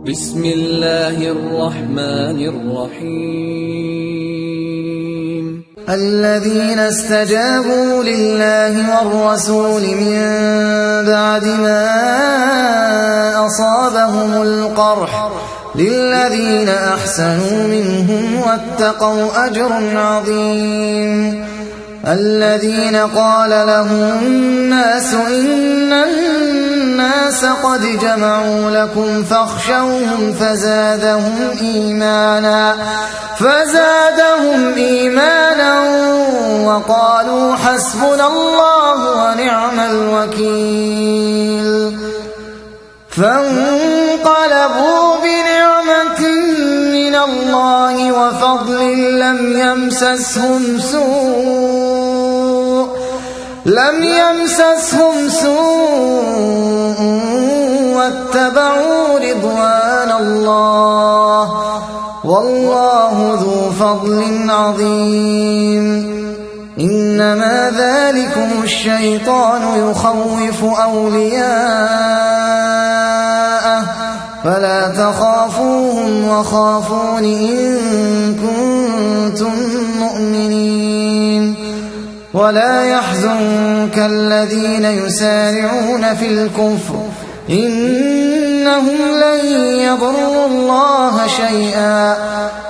بسم الله الرحمن الرحيم الذين استجابوا لله والرسول من بعد ما أصابهم القرح للذين أحسنوا منهم واتقوا أجر عظيم الذين قال لهم الناس إن الناس قد جمعوا لكم فاخشوهم فزادهم إيمانا وقالوا حسبنا الله ونعم الوكيل فانقلبوا بنعمة من الله وفضل لم يمسسهم سوء واتبعوا رضوان الله والله ذو فضل عظيم إنما ذلكم الشيطان يخوف أولياءه فلا تخافوهم وخافون إن كنتم مؤمنين ولا يحزنك الذين يسارعون في الكفر إنهم لن يضروا الله شيئا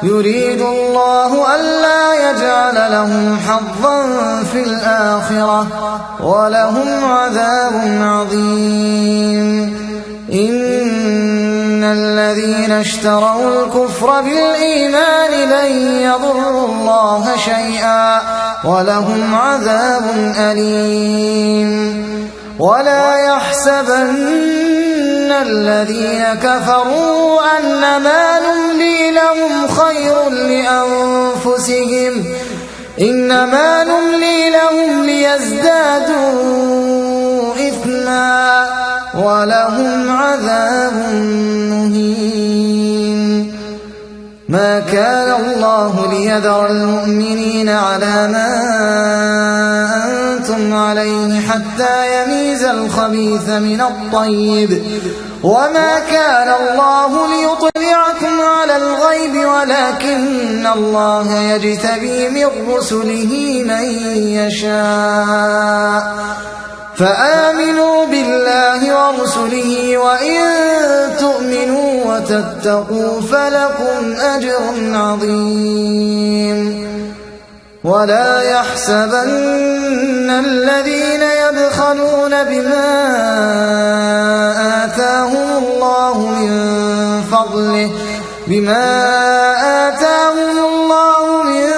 يريد الله ألا يجعل لهم حظا في الآخرة ولهم عذاب عظيم إن الذين اشتروا الكفر بالإيمان لن يضروا الله شيئا ولهم عذاب أليم ولا يحسبن الذين كفروا أنما نملي لهم خير لأنفسهم إنما نملي لهم ليزدادوا إثما ولهم عذاب مهين ما كان الله ليذر المؤمنين على ما أنتم عليه حتى يميز الخبيث من الطيب وما كان الله ليطلعكم على الغيب ولكن الله يجتبي من رسله من يشاء فآمنوا بالله ورسله وإن تؤمنوا وتتقوا فلكم أجر عظيم ولا يحسبن الذين يبخلون بما آتاهم الله من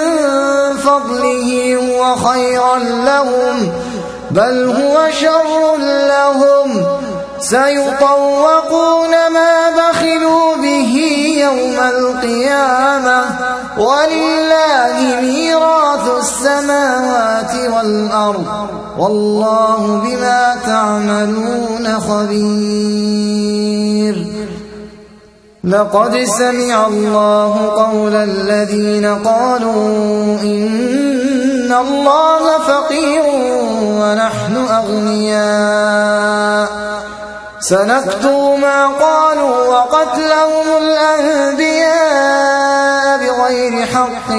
فضله هو خيرا لهم بل هو شر لهم سيطوقون ما بخلوا به يوم القيامة ولله ميراث السماوات والأرض والله بما تعملون خبير لقد سمع الله قول الذين قالوا إن الله فقير ونحن أغنياء سنكتب ما قالوا وقتلهم الأنبياء بغير حق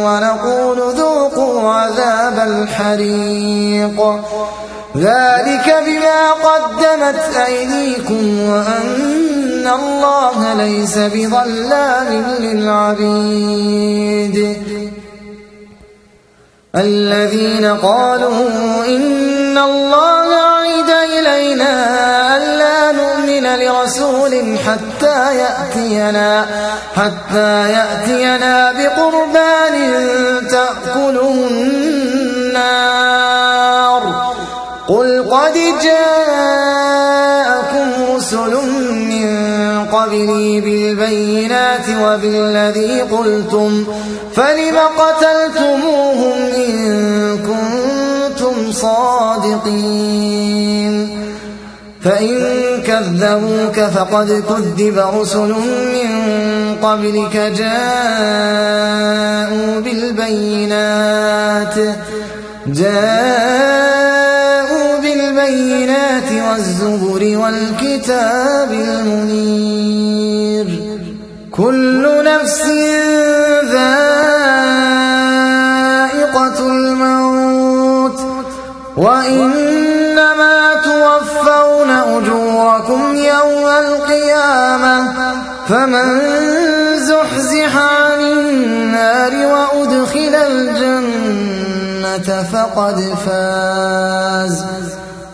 ونقول ذوقوا عذاب الحريق ذلك بما قدمت أيديكم وأن الله ليس بظلام للعبيد الذين قالوا إن الله عهد إلينا ألا نؤمن لرسول حتى يأتينا بقربان تأكله النار قل قد جاءكم رسل من قبلي بالبينات وبالذي قلتم فلم قتلتموهم إن كنتم صادقين فإن كذبوك فقد كذب رسل من قبلك جاءوا بالبينات والزبر والكتاب المنير كل نفس ذائقة الموت وإنما توفون أجوركم يوم القيامة فمن زحزح عن النار وأدخل الجنة فقد فاز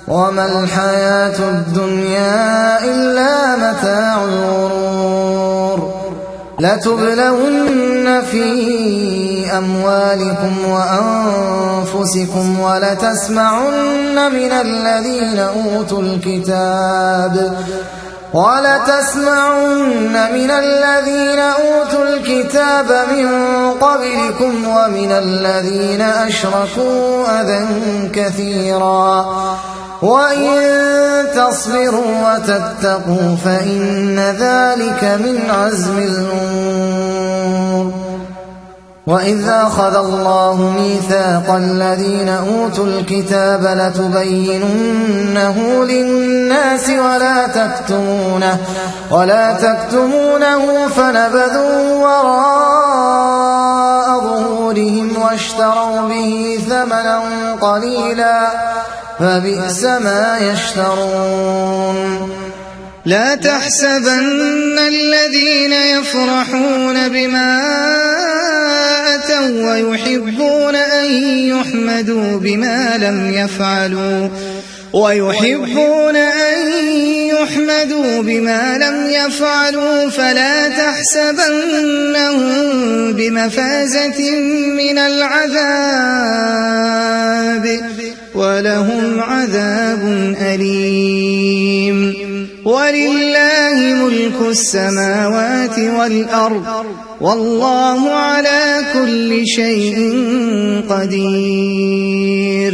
وما الحياة الدنيا إلا متاع الغرور لتبلون في أموالكم وأنفسكم ولتسمعن من الذين أوتوا الكتاب من قبلكم ومن الذين أشركوا أذى كثيرا وإن تصبروا وتتقوا فإن ذلك من عزم الأمور وإذ أخذ الله ميثاق الذين أوتوا الكتاب لتبيننه للناس ولا تكتمونه فنبذوه وراء ظهورهم واشتروا به ثمنا قليلا فبئس ما يشترون لا تحسبن الذين يفرحون بما أتوا ويحبون أن يحمدوا بما لم يفعلوا فلا تحسبنهم بمفازة من العذاب ولهم عذاب أليم ولله ملك السماوات والأرض والله على كل شيء قدير